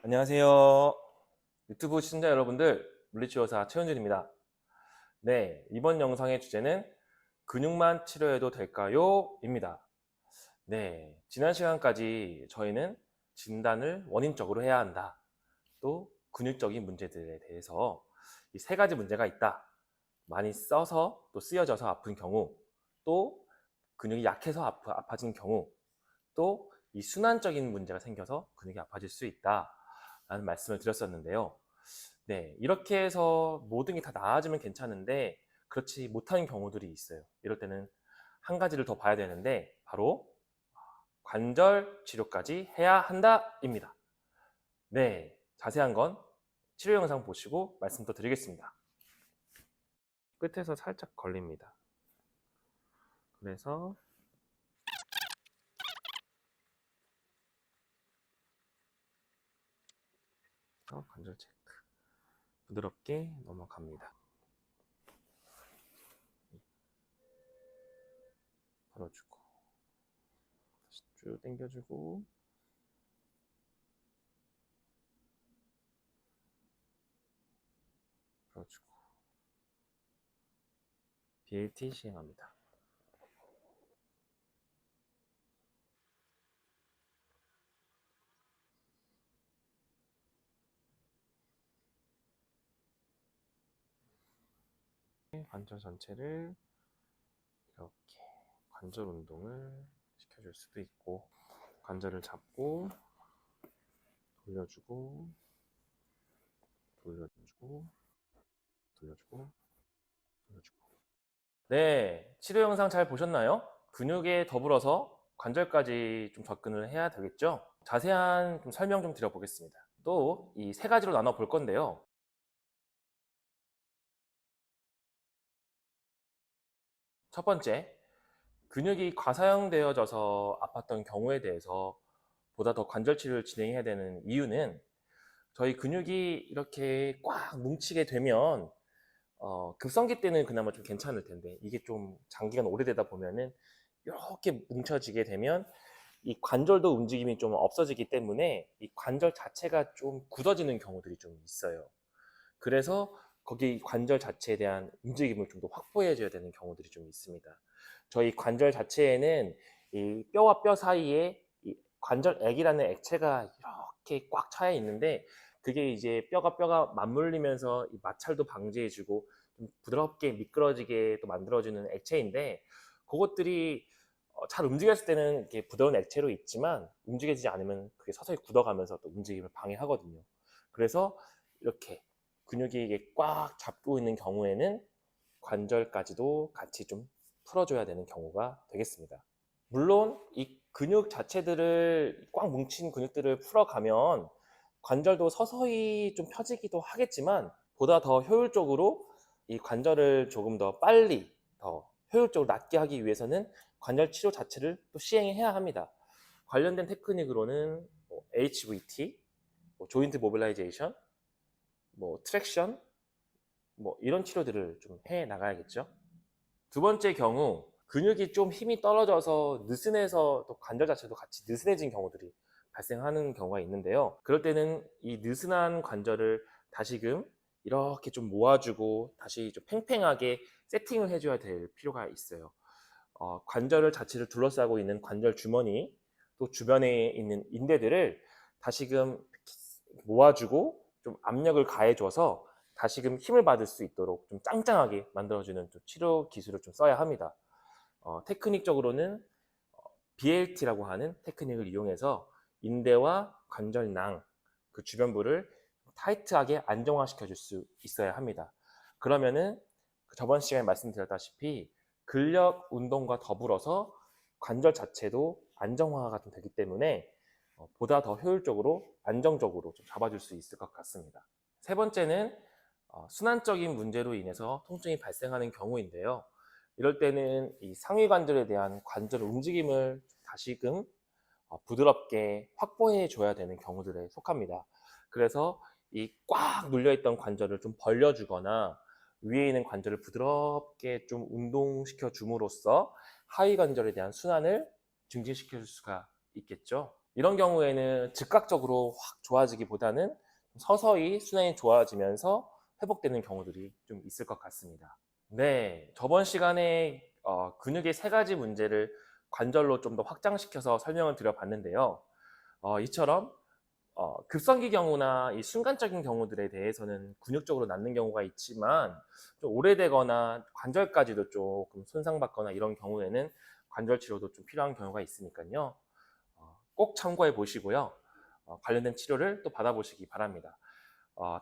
안녕하세요. 유튜브 시청자 여러분들, 물리치료사 최현준입니다. 네, 이번 영상의 주제는 근육만 치료해도 될까요? 입니다. 네, 지난 시간까지 저희는 진단을 원인적으로 해야 한다. 또 근육적인 문제들에 대해서 이 세 가지 문제가 있다. 많이 써서 또 쓰여져서 아픈 경우, 또 근육이 약해서 아파진 경우, 또 이 순환적인 문제가 생겨서 근육이 아파질 수 있다. 라는 말씀을 드렸었는데요. 네, 이렇게 해서 모든 게 다 나아지면 괜찮은데 그렇지 못하는 경우들이 있어요. 이럴 때는 한 가지를 더 봐야 되는데 바로 관절 치료까지 해야 한다입니다. 네, 자세한 건 치료 영상 보시고 말씀 더 드리겠습니다. 끝에서 살짝 걸립니다. 그래서 관절 체크 부드럽게 넘어갑니다. 풀어주고 다시 쭉 당겨주고 풀어주고 BLT 시행합니다. 관절 전체를 이렇게 관절 운동을 시켜줄 수도 있고 관절을 잡고 돌려주고 돌려주고 돌려주고 돌려주고. 네, 치료 영상 잘 보셨나요? 근육에 더불어서 관절까지 좀 접근을 해야 되겠죠? 자세한 좀 설명 좀 드려보겠습니다. 또 이 세 가지로 나눠 볼 건데요. 첫 번째, 근육이 과사용되어져서 아팠던 경우에 대해서 보다 더 관절 치료를 진행해야 되는 이유는 저희 근육이 이렇게 꽉 뭉치게 되면 급성기 때는 그나마 좀 괜찮을 텐데 이게 좀 장기간 오래되다 보면은 이렇게 뭉쳐지게 되면 이 관절도 움직임이 좀 없어지기 때문에 이 관절 자체가 좀 굳어지는 경우들이 좀 있어요. 그래서 거기 관절 자체에 대한 움직임을 좀 더 확보해 줘야 되는 경우들이 좀 있습니다. 저희 관절 자체에는 이 뼈와 뼈 사이에 이 관절액이라는 액체가 이렇게 꽉 차여 있는데 그게 이제 뼈가 맞물리면서 이 마찰도 방지해 주고 좀 부드럽게 미끄러지게 또 만들어주는 액체인데 그것들이 잘 움직였을 때는 이렇게 부드러운 액체로 있지만 움직여지지 않으면 그게 서서히 굳어가면서 또 움직임을 방해하거든요. 그래서 이렇게 근육이 이게 꽉 잡고 있는 경우에는 관절까지도 같이 좀 풀어줘야 되는 경우가 되겠습니다. 물론 이 근육 자체들을 꽉 뭉친 근육들을 풀어가면 관절도 서서히 좀 펴지기도 하겠지만 보다 더 효율적으로 이 관절을 조금 더 빨리 더 효율적으로 낫게 하기 위해서는 관절 치료 자체를 또 시행해야 합니다. 관련된 테크닉으로는 HVT, 조인트 모빌라이제이션, 트랙션, 이런 치료들을 좀 해 나가야겠죠. 두 번째 경우 근육이 좀 힘이 떨어져서 느슨해서 또 관절 자체도 같이 느슨해진 경우들이 발생하는 경우가 있는데요. 그럴 때는 이 느슨한 관절을 다시금 이렇게 좀 모아주고 다시 좀 팽팽하게 세팅을 해줘야 될 필요가 있어요. 관절 자체를 둘러싸고 있는 관절 주머니 또 주변에 있는 인대들을 다시금 모아주고 좀 압력을 가해줘서 다시금 힘을 받을 수 있도록 좀 짱짱하게 만들어주는 좀 치료 기술을 좀 써야 합니다. 테크닉적으로는 BLT라고 하는 테크닉을 이용해서 인대와 관절낭 그 주변부를 타이트하게 안정화시켜 줄 수 있어야 합니다. 그러면은 저번 시간에 말씀드렸다시피 근력 운동과 더불어서 관절 자체도 안정화가 좀 되기 때문에 보다 더 효율적으로 안정적으로 좀 잡아줄 수 있을 것 같습니다. 세 번째는 순환적인 문제로 인해서 통증이 발생하는 경우인데요. 이럴 때는 이 상위 관절에 대한 관절 움직임을 다시금 부드럽게 확보해 줘야 되는 경우들에 속합니다. 그래서 이 꽉 눌려있던 관절을 좀 벌려주거나 위에 있는 관절을 부드럽게 좀 운동시켜 줌으로써 하위 관절에 대한 순환을 증진시켜 줄 수가 있겠죠. 이런 경우에는 즉각적으로 확 좋아지기보다는 서서히 순환이 좋아지면서 회복되는 경우들이 좀 있을 것 같습니다. 네, 저번 시간에 근육의 세 가지 문제를 관절로 좀 더 확장시켜서 설명을 드려봤는데요. 이처럼 급성기 경우나 이 순간적인 경우들에 대해서는 근육적으로 낫는 경우가 있지만 좀 오래되거나 관절까지도 조금 손상받거나 이런 경우에는 관절 치료도 좀 필요한 경우가 있으니까요. 꼭 참고해 보시고요. 관련된 치료를 또 받아보시기 바랍니다.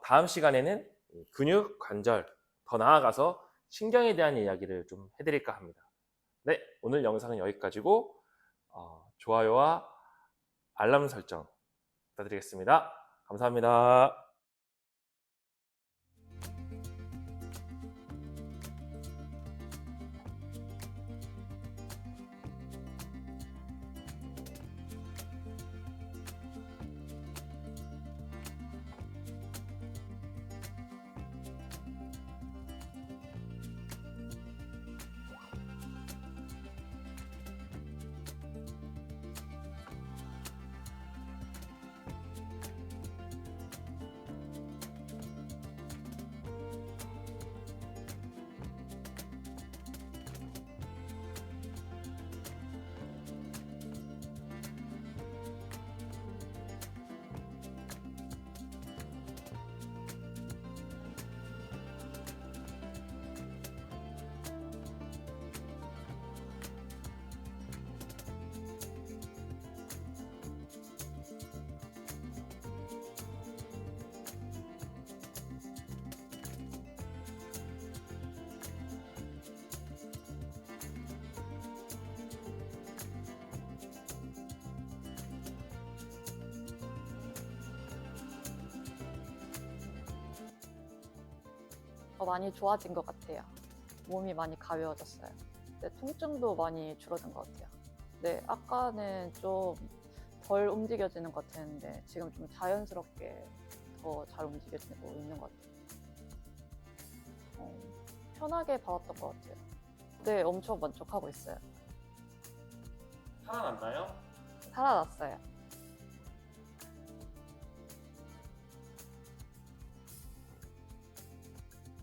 다음 시간에는 근육, 관절, 더 나아가서 신경에 대한 이야기를 좀 해드릴까 합니다. 네, 오늘 영상은 여기까지고 좋아요와 알람 설정 부탁드리겠습니다. 감사합니다. 많이 좋아진 것 같아요. 몸이 많이 가벼워졌어요. 네, 통증도 많이 줄어든 것 같아요. 네, 아까는 좀 덜 움직여지는 것 같았는데 지금 좀 자연스럽게 더 잘 움직여지고 있는 것 같아요. 편하게 받았던 것 같아요. 네, 엄청 만족하고 있어요. 살아났나요? 살아났어요.